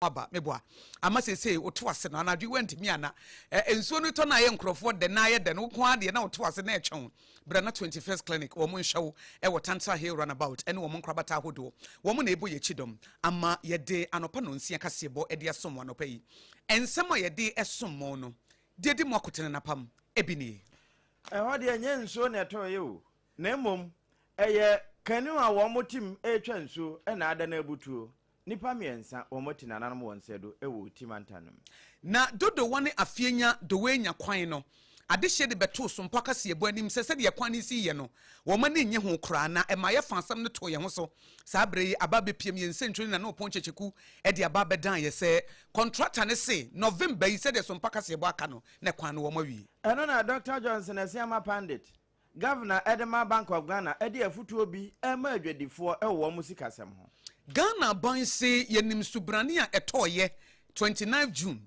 aba meboa ama say oto ase no anadwe wantimi ana ensuo no to na ye nkrofo de na ye de no ko ade na oto ase na etwon bra na 21st clinic wo mo nhwew e wo Tantra Hill runabout ene wo mo nkrabata hodo wo mo na ebo ye chidom ama ye de anopa no nsia kasebo e de asom anopa yi ensem ye de esom mo no de di mo akotene napam ebini ho de enye nsuo na eto ye o na emom eye kanu a wo mo tim etwa nsuo e na ada na abutuo nipa miensa omoti nananum wonsedo ewo timantanum na dodo wane afienya dowenya kwan no adehye de beto SOMPA kasebo anim sese de kwan ni si ye no wo mane nye ho kra na e ma ye fansam no to ye ho so sa abre ababe piem ye nsentwoni na no ponchecheku e de ababe dan ye se contractor ne se November yi se de SOMPA kasebo aka no na kwan no wo mawi eno na Dr. Johnson Asiama Pandit Governor Edema Bank of Ghana edi afutuo bi e ma adwadifo e wo mu sikasem ho Ghana ban se yenim subrani a etoye 29 June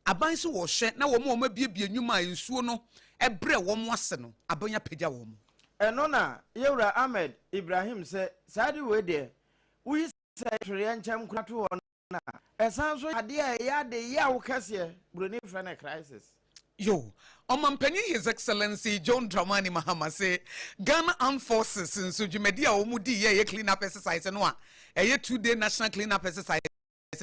aban se wo hwe na wo mo biebie nwuma ensuo no ebre wo mo ase no abanya pagya wo mo eno na Yewra Ahmed Ibrahim se sadi we de wi se twere nkyam krato wo na esan so ade a ya de ya wo kase broni frene crisis yo Omampenyi His Excellency John Dramani Mahama say Ghana Armed Forces nso dwumadi a wo mu di ye clean up exercise no a eye 2-day national clean up exercise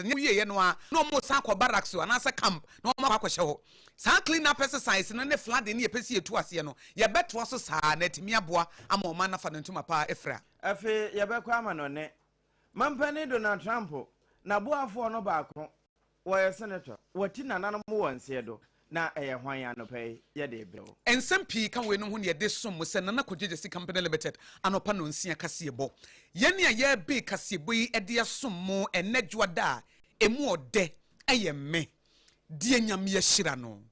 ye no a no mo sa kwa barracks o na sa camp no mo akwa ho sa clean up exercise no ne flood ne ye pesi etu ase no ye beto so sa na timi aboa ama o man na fa ntuma pa efra afi ye bekwa ama no ne mampani Donald Trump na boafo no baako wo ye senator wati nananom wonse do na eye hwan ya no pay ye de bro ensem pii kan we no ho ne de som mo se na Kogye Company Limited anopa no nsia kasebo ye ne ye be kasebo yi e de som mo enadwoda emu ode eye me die nyam ye hira no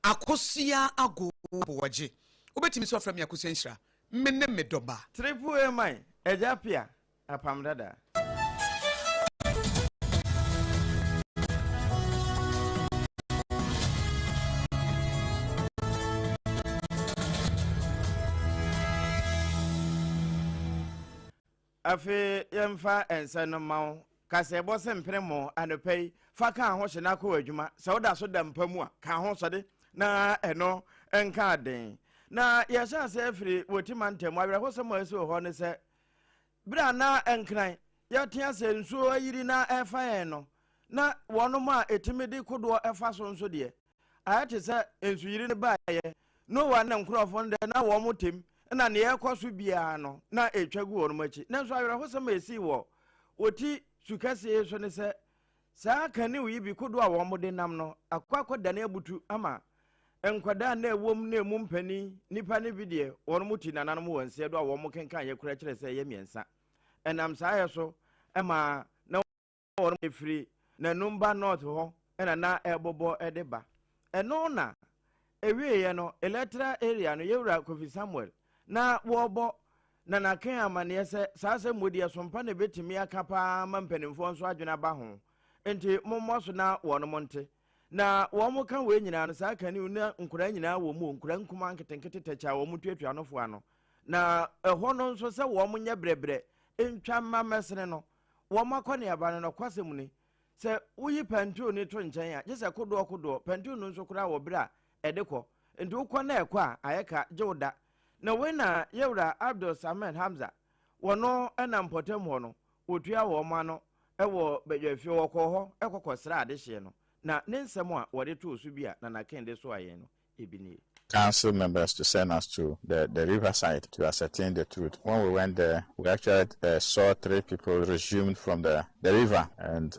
AKOSUA ABOAGYE obetimi so afram AKOSUA nhira menne medoba triple A man ejapia apam dada afi yemfa ensano mawo kasebo se mpremo anopei fa ka ho hye na ko adwuma se woda so da mpamu a ka ho so de na eno enka den na ye sha se afiri wotima ntemu awere ho se mo ese ho ne se bra na enkran ye tia se nsuo ayiri na efa yen no na wono ma etimidi kodo efa so nso de ayate se ensu yiri ne ba ye no wa na nkrofo nde na wo motem na ne yekoso bia no na etwagu wono machi na so awere ho se ma esi wo oti sukase so ne se saa kane wi bi kodo a wo mo de nam no akwakoda na abutu ama enkwada na ewom na emu mpani nipa ne bi de wono muti nananom wonse do a wo mo kenkan ye kura kire se ye miensa enam saa ye so ema na wono efiri na numba north ho na ebobo edeba eno na ewie ye no electoral area no Yewra Kofi Samuel na wobo na nakan amane se saase modi SOMPA na betimi aka pa mampanimfo nso adwena ba ho enti mommo so na wono monte na wo mo kan we nyina no saa kan na nkura nyina wo mu nkura nkuma nketenkete tacha wo mu tuatua no fo ano na eho no nso se wo mo nya brebre entwa mamesene no wo makone aba no kwasem ni se uyi pantu ni to nchen a je se kodo pantu no nso kura wo bra edekọ enti ukọ na ekọ a ayeka jewda na we na Yewra Abdul Samed Hamza wono enampotem ho no otua wo ma no ewo bedwafi wo kọ ho ekokosra adehye no na nensem a wode to so bia na nakende so aye no ebini council members to send us to the riverside to ascertain the truth. When we went there, we actually saw 3 people resumed from the river. And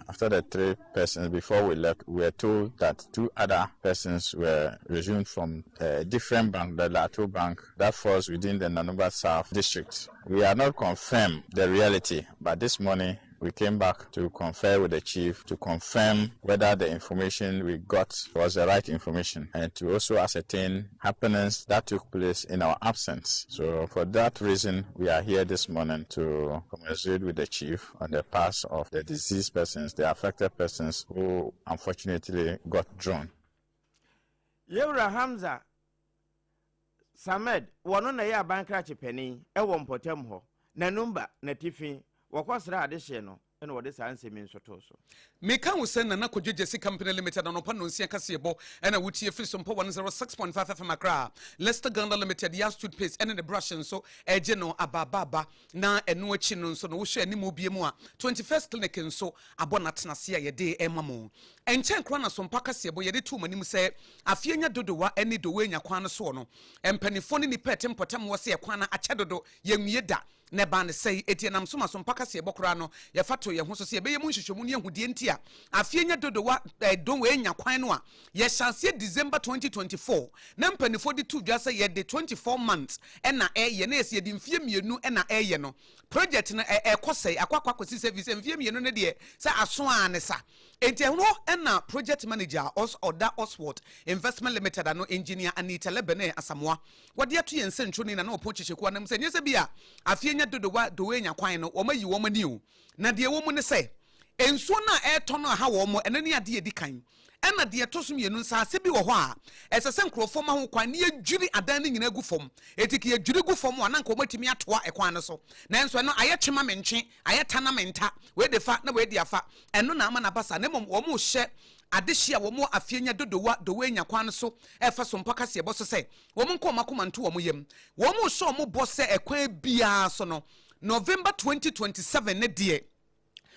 after the 3 persons, before we left, we were told that 2 other persons were resumed from a different bank, the Lato Bank, that falls within the Nanumba South district. We are not confirmed the reality, but this morning, we came back to confer with the chief to confirm whether the information we got was the right information and to also ascertain happenings that took place in our absence. So for that reason, we are here this morning to communicate with the chief on the path of the deceased persons, the affected persons who unfortunately got drawn. Yewra Hamza Samed, wono na ya bankra chepeni e wo mpotem ho na numba na tifi wakosra adehye no ɛna wɔde saa nsɛm nso to so meka wo sɛ nana kodwegyesi company limited anɔpa no nsia kasebɔ ɛna wotie firi SOMPA 106.5 FM Accra Leicester Ghana Limited ya toothpaste ɛne ne brush nso ɛgye no abababa na ɛno akyi no nso no wohwɛ anim obie mu a 21st clinic nso abɔ natenase a yɛde ɛma mo ɛnkyɛn kora na SOMPA kasebɔ yɛde to manim sɛ afienya dodowa ɛne dowe nya kwan no so no empanifo ne nipa tempɔtam wɔ sɛ kwan na akyɛ dodo yɛnwie da ne ba ne sɛ etienam so ma SOMPA kasebɔ kora no yɛfato yɛ ho so sɛ yɛbɛyɛ mu nhwehwɛmu ne yɛhudie ntia afienya dodowa dowe nya kwan no a yɛhyɛnse December 2024 na mpanifo de to dwa sɛ yɛde 24 months ɛna ɛyɛ na yɛsɛ yɛde mfie mienu ɛna ɛyɛ no project no ɛkɔsɛ akwakwakɔsi service mfie mienu no deɛ sɛ aso a ne sa etienro ɛna project manager Oda Oswald Investment Limited ano engineer Anita Lebene Asamoah wɔde ato yɛn sentro ni na ɔpɔ kyekyekwa nam sɛ nyɛ sɛ bia afienya dodowa dowe nya kwan no ɔmayi wɔn ani o na deɛ wɔn mu ne sɛ ensuo na ɛtɔ no ha wɔn mo ɛne ne ade edi kan ɛna deɛ to so mienu nsaase bi wɔ hɔ a ɛsɛ sɛ nkurɔfoɔ ma ho kwan ne yɛdwiri adan ne nyina gu fam etiki yɛdwiri gu fam a na nka ɔmatumi atoa ɛkwan no so nanso ɛno ayɛ twema me ntwe ayɛ ta na me nta we de fa na we de afa ɛno na ama na basa na mmom wɔn mo hyɛ adehye a wɔn afienya dodowa dowe nya kwan so ɛfa SOMPA kasebɔ so sɛ wɔn nkɔ makoma nto wɔn yam wɔn mo hyɛ wɔn bɔ sɛ ɛkwan biara so no November 2027 ne deɛ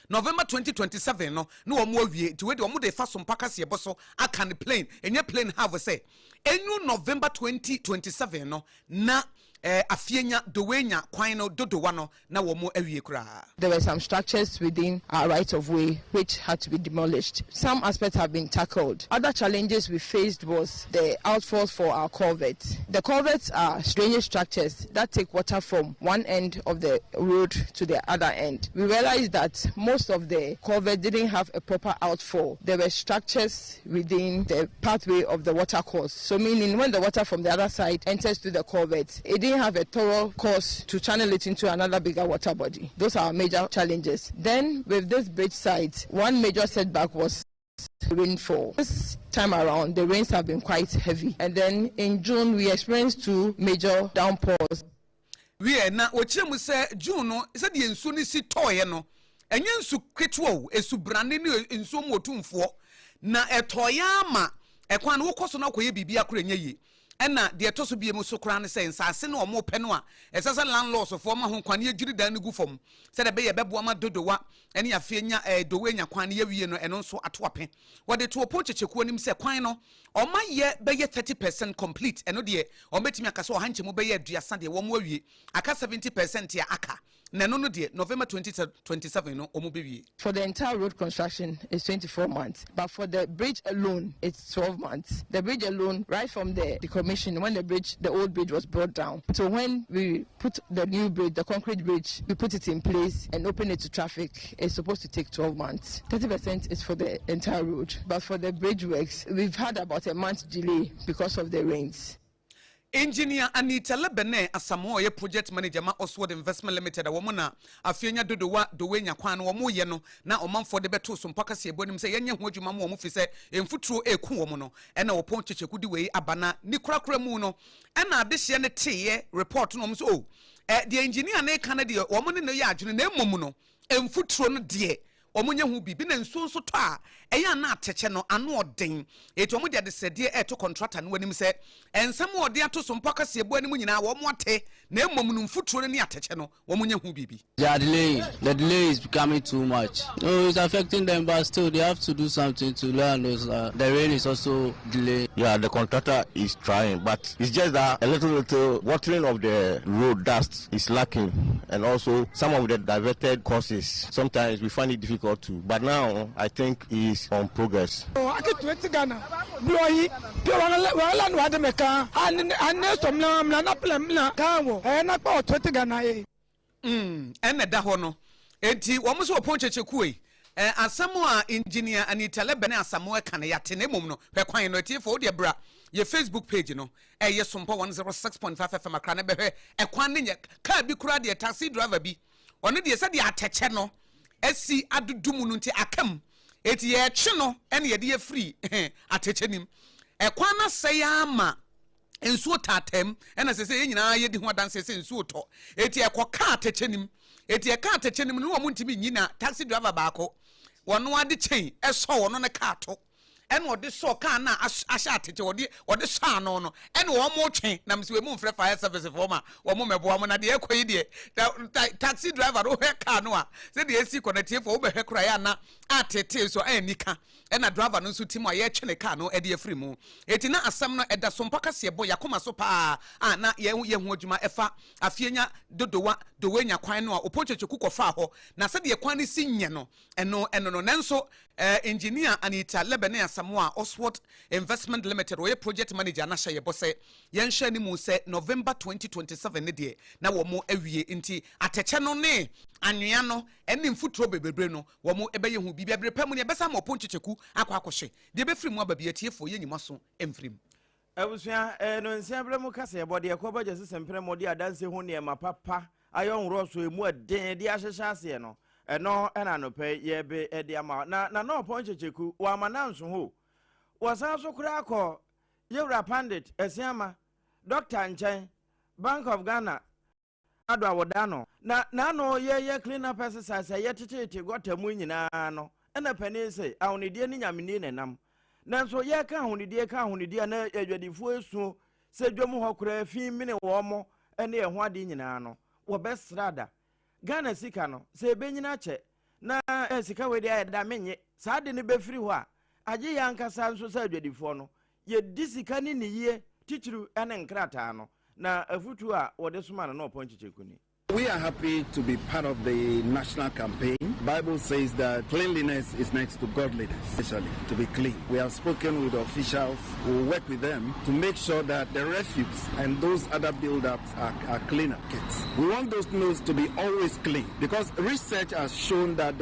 November 2027 no wo mo awie ti we de wo de fa SOMPA kasebɔ so aka ne plane enye plane have say enu November 2027 no na afienya dowenya kwan no dodowa no na wo mo awie kura. There were some structures within our right of way which had to be demolished. Some aspects have been tackled. Other challenges we faced was the outfalls for our culverts. The culverts are drainage structures that take water from one end of the road to the other end. We realized that most of the culverts didn't have a proper outfall. There were structures within the pathway of the water course. So meaning when the water from the other side enters to the culverts, it didn't have a thorough course to channel it into another bigger water body. Those are our major challenges. Then with this bridge site, one major setback was rainfall. This time around, the rains have been quite heavy. And then in June, we experienced 2 major downpours. We are now watching we say June no said the ensu ni si toye no enye nsu ketewa o esu brane ni ensu motumfo na etoya ama ekwan wo koso na koye bibia kora nya yi ena de etoso bie mu so kora ne say nsase na omo pe no a esasa landlords fo ma ho kwan ye dwiri dan ne gu fom se de be ye bebo ama dodowa ene afie nya dowe nya kwan ye wie no eno nso atoape wode to opo chechekuo nim se kwan no oma ye be ye 30% complete eno de ometimi aka so hanche mu be ye aduasa de wo mo awie aka 70% ya aka na no no de November 2027 no omo be wie. For the entire road construction is 24 months, but for the bridge alone it's 12 months. The bridge alone, right from the commission, when the old bridge was brought down, so when we put the new bridge, the concrete bridge, we put it in place and open it to traffic, it's supposed to take 12 months. 30% is for the entire road, but for the bridge works, we've had about a month delay because of the rains. Engineer Anita Lebene Asamoah ye project manager ma Oswald Investment Limited a woman na afienya dodowa dowenya kwan wo mo ye no na omamfo de beto SOMPA kasebɔ nim sɛ yenye ho adwuma mo fi sɛ emfuturo eku wo mo no ɛna wo pon kyekyeku di wei abana ni kurakura mu no ɛna adehye ne teye report no so o the engineer na ka na de wo mo ne no ye adwene na emom no emfuturo no de omunye hu bibi na nso nso to a eya na ateche no ano odin eto omu de sede e to contractor no anim se ensem ode ato SOMPA kasebɔ anim nyina wo mo ate na emom no mfuturo ne ateche no wo munye hu bibi. The delay is becoming too much. No, it's affecting them, but still they have to do something to learn those. The rain is also delayed. Yeah, the contractor is trying, but it's just that a little watering of the road dust is lacking, and also some of the diverted courses. Sometimes we find it difficult to, but now I think is on progress. I get 20 Ghana. Blowy, Piola, Wadameka, and Nestom Napla, Kawo, and about 20 Ghana. And da hono. Enti wo mo so opon chechekue. Asamoah engineer Anita Lebene Asamoah kan ya tenemum no. Hwe kwan no tie fo de bra. Ye Facebook page no. Ye SOMPA 106.5 FM akra na behwe. Kwan ne ka bi kura de taxi driver bi. Ono de se de ateche no. Esi adudumu no nti akam. Eti ye twe no ene ye de free ateche nim. Kwan na se ya ama ensuo tatem ena se nyina ye di ho adanse se ensuo to eti ekoka ateche nim eti e ka teche nim no wo ntimi nyina taxi driver baako wono ade chain e so wono ne ka to ene ode so ka na ahya atete ode so ano no ene wo mo twen na mse we mu mfre fire service for ma wo mo mebo mo na de ekoyi de taxi driver wo he ka no a se de esi connect for wo be he kura ya na atete so anika ena driver no nso timo aye twe ne ka no e de afri mu eti na asam no eda so mpaka se bo yakoma so pa na ye hu adwuma efa afienya dowenya kwan no a opochecheku kofa ho na se de kwan ni sinye no eno no nanso engineer Anita Lebene Asamoah Oswald Investment Limited or project manager na hye bose yen hye ni mu se November 2027 ne de na wo mo awie nti ateche no ne anwea no ene mfuturo bebebre no wo mo ebeye hu bibia brepam ne besa mo ponchecheku akwakohye de befiri mu ababia tiefo yenyima so emfrim abusua no nsiabre mu kase bode ekoba je sesempre mo de adanse hu ne mapapa ayon roso emu den de ahyehya ase no eno ena no pe ye be edi ama na no ponchecheku wa mananso ho wasan so kura akọ yewra pandit esiama Dr. Nchen Bank of Ghana ado awodano na no ye clean up exercise ye tete gotamu nyina no ena pani se ahonidie ni nyameni nenam nanso ye ka ahonidie na adwadifo esu se dwom ho kura fi mine wo mo ene ehho ade nyina no wo besrada Ghana sika no se benyina che na sika we dia da menye sa de ne befiri ho a agye yankasa nso sa adwadifo no ye disika ni niye titiru ene nkrata no na afutu a wode soma no ponchechekuni. We are happy to be part of the national campaign. Bible says that cleanliness is next to godliness, especially to be clean. We have spoken with officials who work with them to make sure that the refuse and those other build-ups are cleaner kits. We want those notes to be always clean because research has shown that,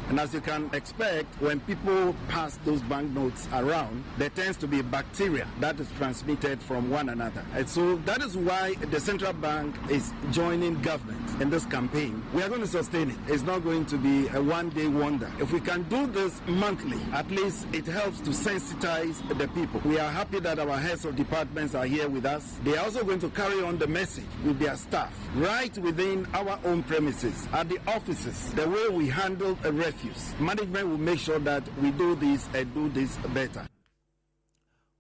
and as you can expect, when people pass those banknotes around, there tends to be bacteria that is transmitted from one another. And so that is why the central bank is joining government in this campaign. We are going to sustain it. It's not going to be a one-day wonder. If we can do this monthly, at least it helps to sensitize the people. We are happy that our heads of departments are here with us. They are also going to carry on the message with their staff right within our own premises, at the offices, the way we handle a refuse. Management will make sure that we do this and do this better.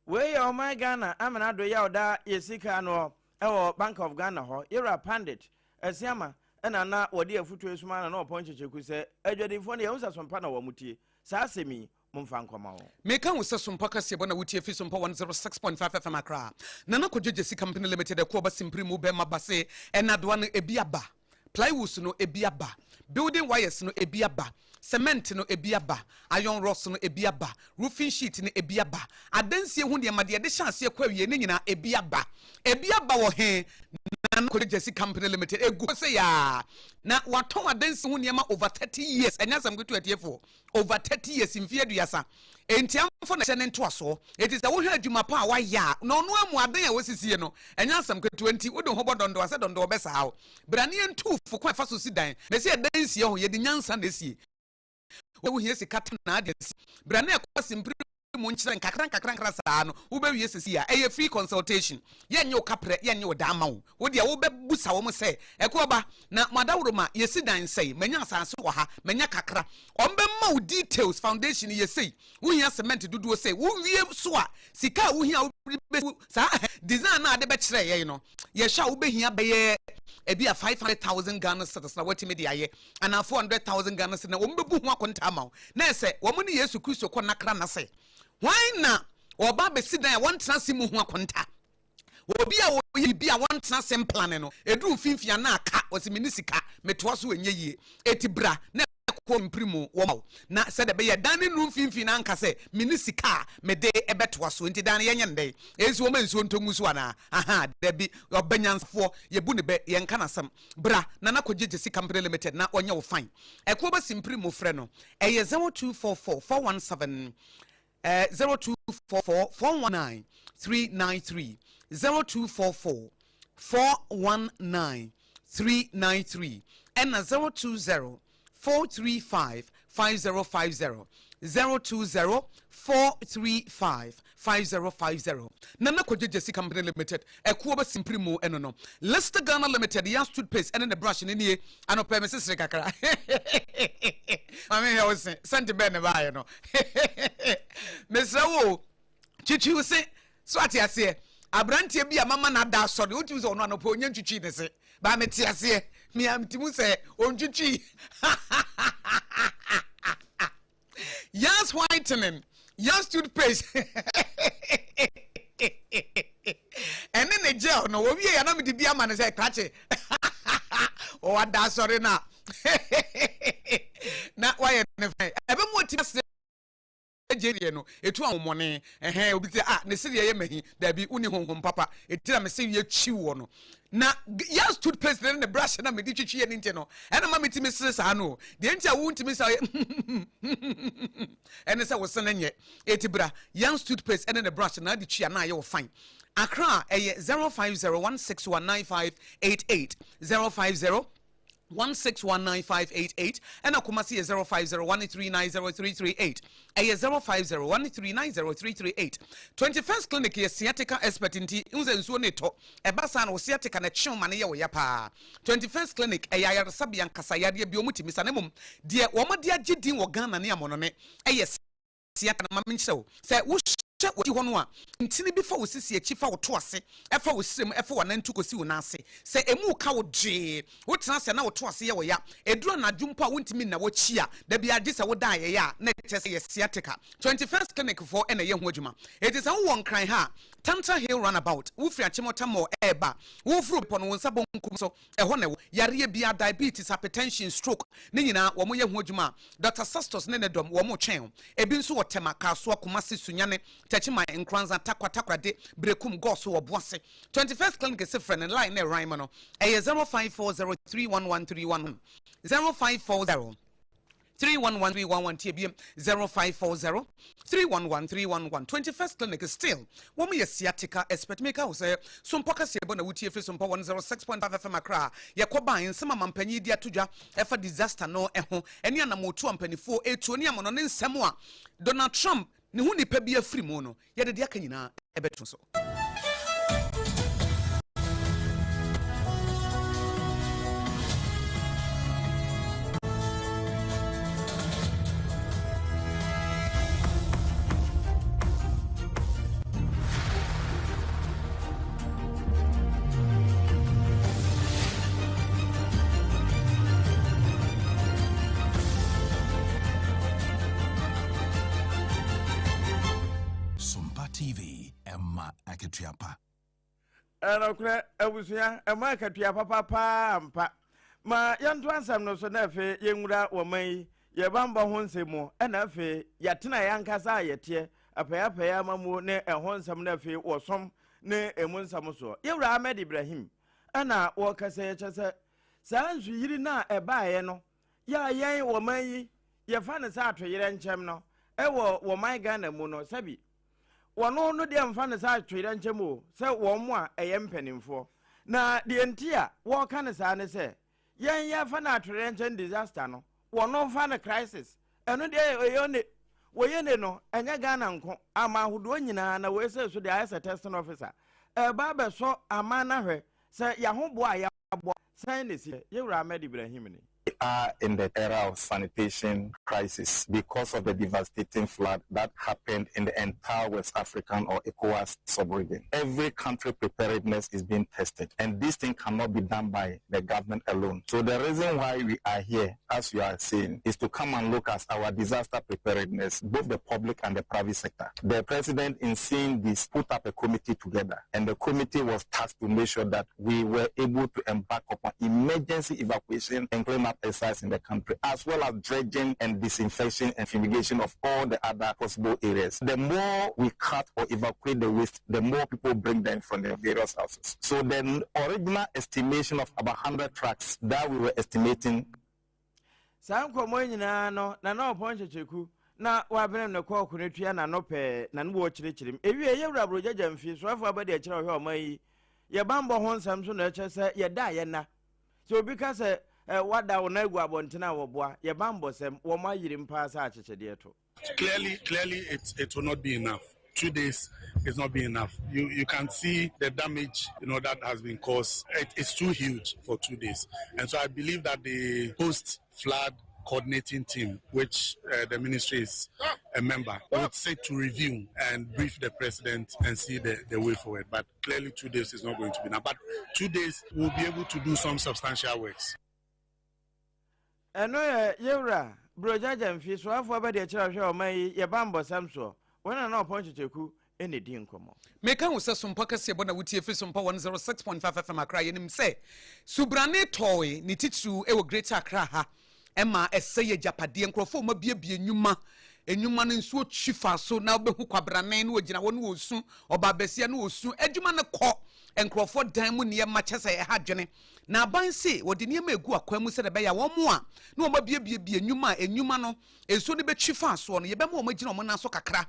We oh my Ghana, amana do ya oda yesika no ewo Bank of Ghana ho ira pandit esiama ena na wodi afutu esuma na oponchecheku se adwadifo ne yewusa sompa na wamutie sa asemi mumfa nkoma wo meka wo se sompa kase bo na wutie fi sompa 106.5 FM akra na na kodjejesi company limited ko ba simpri mu be mabase ena do no ebiaba plywood no ebiaba building wires no ebiaba cement no ebiaba iron rods no ebiaba roofing sheet no ebiaba adansie hu de made de chance kwa wie ne nyina ebiaba wo he na kodjesi company limited egu se ya na waton adansie hu niema over 30 years enya sam gbetu atiefo over 30 years mfie aduasa entiamfo na hyene nto aso it is the wo hwe adwuma pa wa ya no no amu adan ya wosisie no enya sam gbetu 20 wo de ho bodondo ase dondo obesa hawo brane entu fo kwa fa so si dan me se adansie ho ye de nyansa na sie wo hie sikata na ade brane ekwa simpri mu nkyere nkakran saa no wo be wie sesi a eye free consultation ye nye okapre ye nye odama wo de wo be busa wo mo se ekoba na madawroma yesi dan sei manya asase wo ha manya kakra ombe ma wo details foundation yesi wo hia cement duduo sei wo wie so a sika wo hia wo sa design na ade be kire ye no ye hwa wo be hia be ye ebi a 500,000 Ghana cedis na wati media ye ana 400,000 Ghana cedis na wo mbebu ho akonta ma na ese wo mo ne Yesu Kristo ko nakra na se why na oba be sidan won transi mu ho akonta obi a wo yi bi a won transi plan no edu finfia na aka wose minisika metoa so enye yie etibra na ko mprimo wo ma na se de be ye dan ne nu finfia na anka se minisika me de ebetoa so enti dan ye nyende ezi wo mansuo ntongu so ana aha de bi obanyansfo ye bu ne be ye nka na sam bra na kogegesi company limited na onye wo fine ekwo ba simprimo frɛ no eye 0244 417 0244 419 393 0244 419 393 and 020 435 5050 020-435-5050. Nana Koje Jesse Company Limited, Ekuoba Simprimo Enono. Lester Ghana Limited, Young toothpaste and the brush in here, and of Mrs. Rekakara. I mean, I was saying, Santi Benevano. Mr. Wo, Chichi was saying, Swati, I say, Abrantia be a mamma not that sort, which was on one opinion to cheat, say, but I say, me am Timuse, on Chichi. Yes, whitening, yes, toothpaste. And then the jail, no, we are not the dear man is a catch it. Oh, what that's sorry now. Not why I ever want to say. No, it one money, and hey, we say, ah, the city, there be only home, papa. It tell me, say, you chew on. Now, yes, toothpaste, then the brush, and I'm a ditchy and inteno. And I'm a Mrs. Ano. The entire won't miss out. And as I was saying, yet, 80 bra, young toothpaste, and then the brush, and I ditchy, and I will find. Accra, 050-1619588, 050-1619588, and Akumasi 050-1390338, 050-1390338. 21st Clinic is sciatica expert in Unzensuneto, a basan or sciatica and a chumania yapa. 21st Clinic, a yayar sabian casayadi biomuti misanemum, dear Wamadia Jidin or Ghana near Monone, a yes, sciatica mamin so, say, what you want ntini before we see a chief out twice, ever we sim, ever one and took a see nasi. Say a moo cow J. What's answer now twice a ya? A drone a jumpa won't mean a watch ya. There be a dis I would die a ya. Next a sciatica. 21st Clinic for and a young wojuma. It is a one crying ha. Tanta Hill runabout. Ufria Chimotamo eba. Ufru upon one sabon kumso. A honor. Yaria bia diabetes, hypertension, stroke. Nina, Wamoya wojuma. Dr. Sastos Nenedom, Wamo Chen. Ebinsu Tema Kaswa Kumasi Sunyane. Tachima in Kranza Takwa de Brekum Gosu or Boise. 21st Clinic is a friend and line there, Raimono. A 0540-311-311. 0540-311-311 TBM 0540-311-311. 21st Clinic is still one me a sciatica expert maker who say some pockets here bona wutie free SOMPA 106.5 FM Accra. Yakoba in some mampanyi dia tuja efa disaster no eho eni anamotu ampanifo etu oni amono ne nsemo a Donald Trump ni hu nipa bia free mu no ye de aka nyina ebeto so. TV, Emma Aketiapa. And okay, I was here, a Aketiapa papa, ma young Twansam no so nefe, Yengura or May, Yabamba Honsemo, and Efe, Yatina Yankasa yet, a pair mamu ne a Honsam nefe or some ne a Monsamoso. Yura Ahmed Ibrahim, Anna Walker say, Sans you na a bayano, ya yay or May, your fan is out to your enchemno, ewo or my gun and mono sabi. One no damn fan side trade and chemo, say one more a penning for. Na the entire war can say, ya fan trade and disaster no, one no fan a crisis. And no day we no, and ya gun uncle, ama who do and away says to the as a testing officer. A barber saw a man her, say ya home boy, sign this here, you are Ahmed Ibrahim. We are in the era of sanitation crisis because of the devastating flood that happened in the entire West African or ECOWAS sub-region. Every country preparedness is being tested, and this thing cannot be done by the government alone. So the reason why we are here, as you are saying, is to come and look at our disaster preparedness, both the public and the private sector. The president, in seeing this, put up a committee together, and the committee was tasked to make sure that we were able to embark upon emergency evacuation and cleanup exercise in the country, as well as dredging and disinfection and fumigation of all the other possible areas. The more we cut or evacuate the waste, the more people bring them from their various houses. So the original estimation of about 100 trucks that we were estimating. No point cheku na wa bere no kwa kunetua na no pe na no wo chirechirim ewie ye wurabro jaja mfi so afa ba de kire ho omayi ye bambo ho nsam so na eche se ye da ye na so because wada wo na egu abontena wo boa ye bambo sem wo ma yiri mpa sa achechede to Clearly, it will not be enough. 2 days is not be enough. You can see the damage that has been caused. It's too huge for 2 days, and so I believe that the post-flood coordinating team, which the ministry is a member, would sit to review and brief the president and see the way forward. But clearly 2 days is not going to be enough. But 2 days we'll be able to do some substantial works. And no, Yura, Brojaja and Fish, so I've the church of my Yabambo Samso. When I know point to ku any din komo. Meka wo se sompa kase bona wutie fi sompa 106.5 FM Accra yenim se Subrane toy ni titru e wo Greater Accra ha ema eseye japade nkrofo ma biebie nyuma enyuma no nso twifa so na obehu kwabrane no ogina wo no osu obabesia no osu adwuma ne kɔ nkrofo dan mu ne ma kyese e ha dwene na aban se wodi ne ma egu akwa mu se de be ya wo mo a na o ma biebie enyuma no enso ne be twifa so no ye be ma o ma gina o mo na so kakra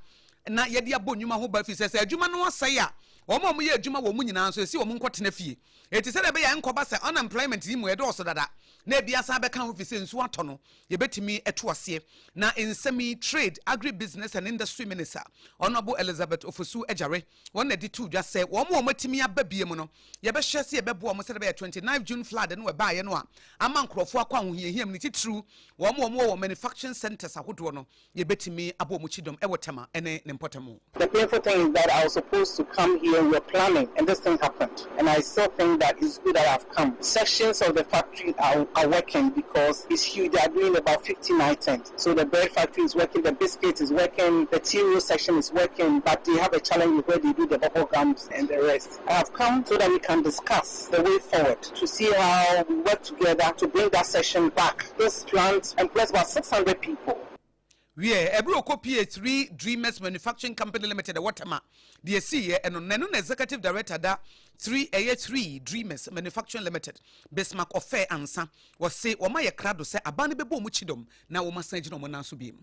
na yedi abo nyuma ho ba fi se adwuma no asai a omo mo ye adwuma wo mu nyina so esi wo mu nkotena fie eti se de be ya nkoba se unemployment yi mu e do so dada na bia sa be kan ho fi se nsu ato no ye betimi eto ase na nsemi trade agribusiness and industry minister honorable Elizabeth Ofosu Ejare won na di tu dwa se wo mo matimi aba bie mu no ye be hye se ye be bo mo se de be 29 June flood no we ba ye no a ama nkrofo akwa ho hiam ni titru wo manufacturing centers ahodo no ye betimi abo mo chidom e wotema ene ne mpotamo. The painful thing is that I was supposed to come here, we were planning, and this thing happened. And I still think that it's good that I've come. Sections of the factory are working because it's huge. They are doing about 15 items. So the bread factory is working, the biscuits is working, the tea roll section is working, but they have a challenge with where they do the bubble gums and the rest. I have come so that we can discuss the way forward to see how we work together to bring that section back. This plant employs about 600 people. We ebro copy 3 Dreamers Manufacturing Company Limited Watama. The see and on executive director that 3 Dreamers Manufacturing Limited Bismarck Ofe Ansa was say o ma ye krado say abane bebo mu chidom na wo masanji no mo nan so biem.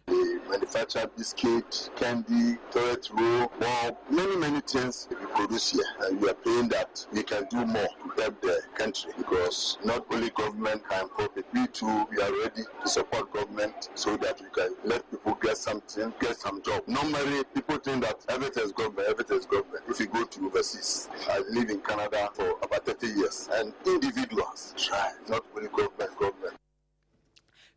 Manufacture biscuit, candy, toilet roll, well, many things we produce here, and we are praying that we can do more to help the country because not only government can profit, we too we are ready to support government so that we can let people get something, get some job. Normally people think that everything is government. If you go to overseas, I live in Canada for about 30 years, and individuals try, not only government.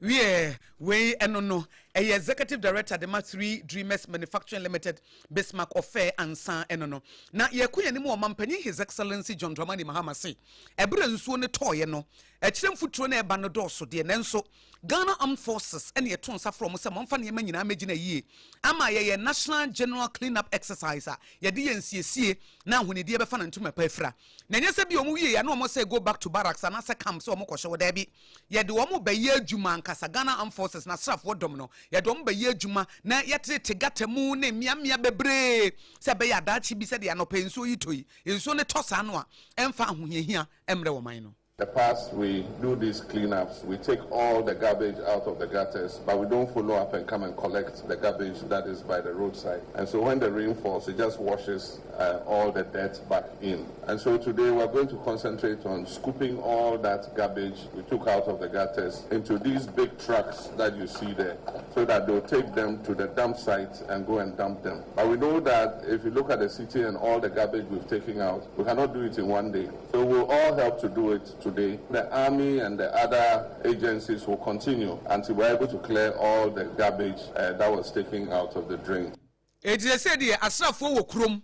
We no executive director the 3 Dreamers Manufacturing Limited Bismarck Ofe Ansa no na ye kuye ni mo mampanyi His Excellency John Dramani Mahama say ebre nsuo ne toye no ekirem futuro na eba no doso de nenso Ghana Armed Forces ene yeto nsa from say momfa ne manyina magina yie ama ye National General Cleanup Exercise ye de yensiesie na ahonedi e be fa na ntuma pa afira na nyese bi omu yie ya na omo say go back to barracks and asa camp so omo kwhye woda bi ye de omo ba ye adwuma nkasa Ghana Armed Forces na strafo dom no ye dom ba ye adwuma na ye tete gatamu na miamia bebre se be ya dachi bi se de anopa nso yitoi nso ne tosa no a emfa ahohiahia emre wo man no. In the past, we do these cleanups. We take all the garbage out of the gutters, but we don't follow up and come and collect the garbage that is by the roadside. And so when the rain falls, it just washes all the dirt back in. And so today we're going to concentrate on scooping all that garbage we took out of the gutters into these big trucks that you see there, so that they'll take them to the dump site and go and dump them. But we know that if you look at the city and all the garbage we've taken out, we cannot do it in one day. So we'll all help to do it today. The army and the other agencies will continue until we're able to clear all the garbage that was taken out of the drain. It is said here, asrafo wo krom,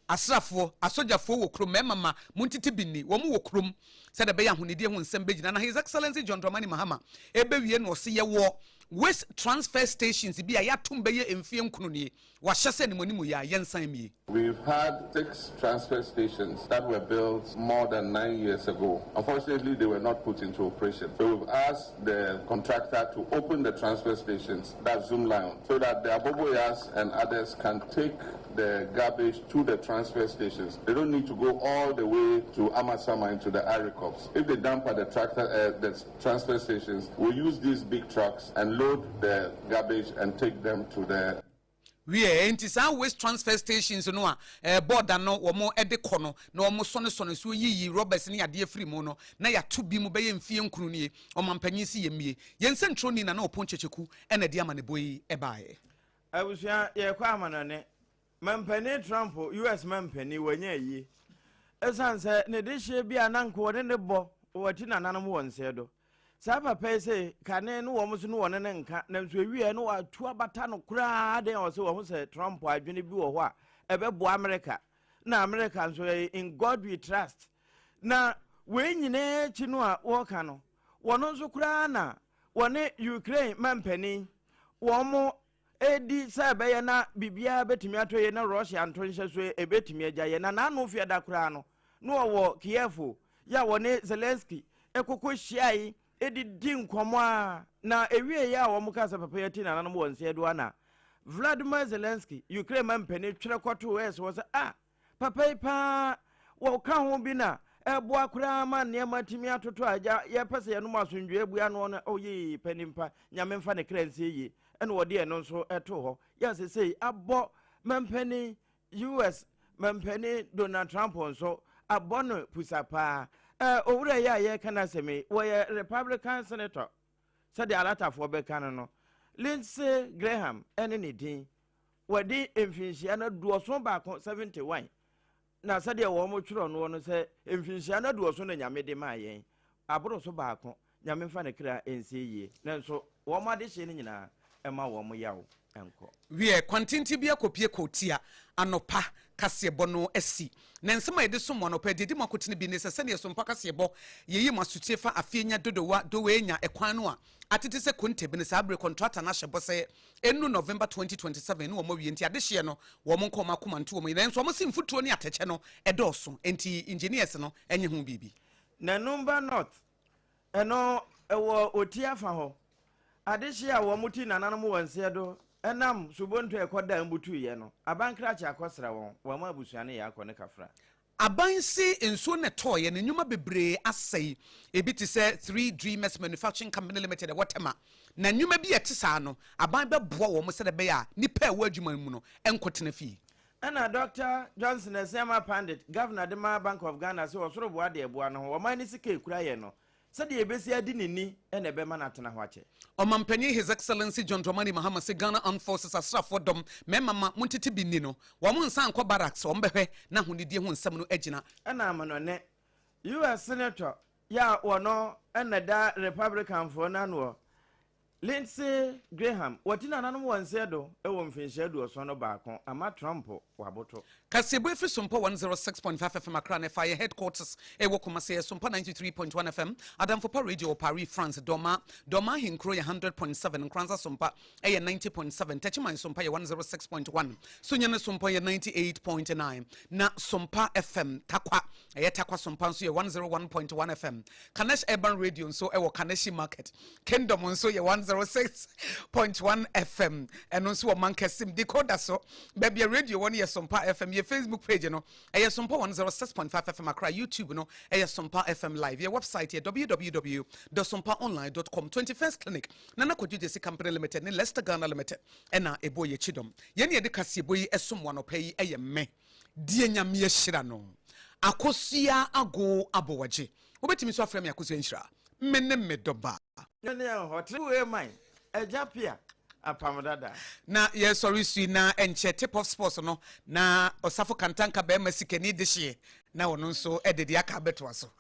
asrafo, asojafo wo krom, mama, muntiti bini, womu wo krom, said the beya hunidi hun sembejina, na His Excellency John Dramani Mahama, ebe wiye no siye wo, waste transfer stations, bi ya tumbeye emfiem kununi, washase ni monimu ya yensan miye. We've had 6 transfer stations that were built more than 9 years ago. Unfortunately, they were not put into operation. So we've asked the contractor to open the transfer stations, that's Zoom Lion, so that the Aboboyas and others can take the garbage to the transfer stations. They don't need to go all the way to Amasama into the Aricops. If they dump at the transfer stations, we'll use these big trucks and load the garbage and take them to the we are waste transfer stations no border no wo mo ede kono na wo mo sone so yi robbers ne ade free mo no na ya to bi mu be ye mfie nkunu nie o mampanyi si yemie yense ntroni na oponchecheku ena de ama ne boyi e baaye Abusua ye kwa amanone. Mampani Trump US mampani wanya yi. Esan se ne de hye bia na nko ne bo wati na nanom won se do. Sa papa se kane no wo so no won ne nka na nso ewie no atu abata no kura den o se wo se Trump adwene bi wo ho a ebebo America. Na America nso in God we trust. Na we nyine chi no a wo ka no. Wono nso kura na wone Ukraine mampani wo mo edi sabe ye na bibia betimi atoye na Russia antonhye so ebetimi agya na nanu fie da kura no no wo Kiev ya wone Zelensky ekoko hyiai edi dinkomo a na ewie ya wo mukasa papa yati na nanu wonse do na Vladimir Zelensky Ukraine mampani twere kwato wes wo papa pa wo ka ho bi na ebo akura ma ne matimi atoto agya ye pese ye no masundwe ebua no no oyi panimpa nyame mfa ne kranse yi ene wode eno nso eto ho ya sesei abo mampani US mampani Donald Trump nso abo no pusapa owura ya ye kana semi wo ye Republican senator said the alatafo be kan no Lindsey Graham ene ne din wadi emfinhia na duoso ba ko 71 na said the wo mo twiro no no se emfinhia na duoso na nyame de ma yen aboro so ba ko nyame mfa ne kra ense yi na nso wo ma de hye ne nyina ema wo mo yawo enko wie kwantinti bia kopie kotia anopa kasebo no asi na nsema yede somo no pa didi makotene bi ne sese ne sompa kasebo yeyi masutie fa afenya dodowa dowenya ekwan no a atete se konte bi ne sabre contractor na hyebo se enu November 2027 no wo wie nti adehye no wo mo nkoma komanto wo ne nso wo sim futuo ne ateche no edoso enti engineers no enye ho bibi na number not eno ewo otia fa ho adehye a wo muti nananom wonse do enam subonto ekoda mbutu ye no abankra cha akosra won wo ma abusuane ya akone kafra abansi enso ne toye ne nyuma bebre asai ebiti se 3 Dreamers Manufacturing Company Limited whatever na nyuma bi etisa no aban beboa wo mo se de be ya nipa ewa adwuma mu no enkotena fi ana Dr. Johnson Esema Pandit Governor de Bank of Ghana so osoro boa de eboa no wo man ni sika ekura ye no said the ebesi adi nini ene be ma na tena ho ache Omampanyi His Excellency John Dramani Mahama se Ghana Armed Forces asrafo dom memama muntiti bi ni no wo mo nsan kwa barracks o mbehwe na honidie ho nsam no agina ana amano ne US Senator ya wono ene da Republican for na no Lindsey Graham watina nanom wonse do ewo mfinhia do so no baako ama Trump waboto kasebo efi Sompa 106.5 FM Accra na fire headquarters ewo Kumasi Sompa 93.1 FM Adamfopa Radio Paris France Doma Hinkro 100.7 Nkranza Sompa 90.7 Techiman Sompa 106.1 Sunyane Sompa 98.9 na Sompa FM Takwa Takwa Sompa nso 101.1 FM Kanesh Urban Radio nso ewo Kaneshi Market Kingdom nso 106.1 FM and also a mankesim decoder so baby radio one year Sompa FM your Facebook page no Sompa 106.5 FM Accra YouTube no Sompa FM live your website here www.sompaonline.com 21st clinic nana kodjesi company limited ne Leicester Ghana limited ena eboye chidom ye ne de kase eboyi esom wano pay me die nyame hyira no akosua ago abowagye obetimi so afrem yakosua nhyira menne medoba ne hotel we mine ejapia apam dada na yes sorry sui na enche tip of sports no na osafo kantanka be masikani de hye na wono nso edede aka beto aso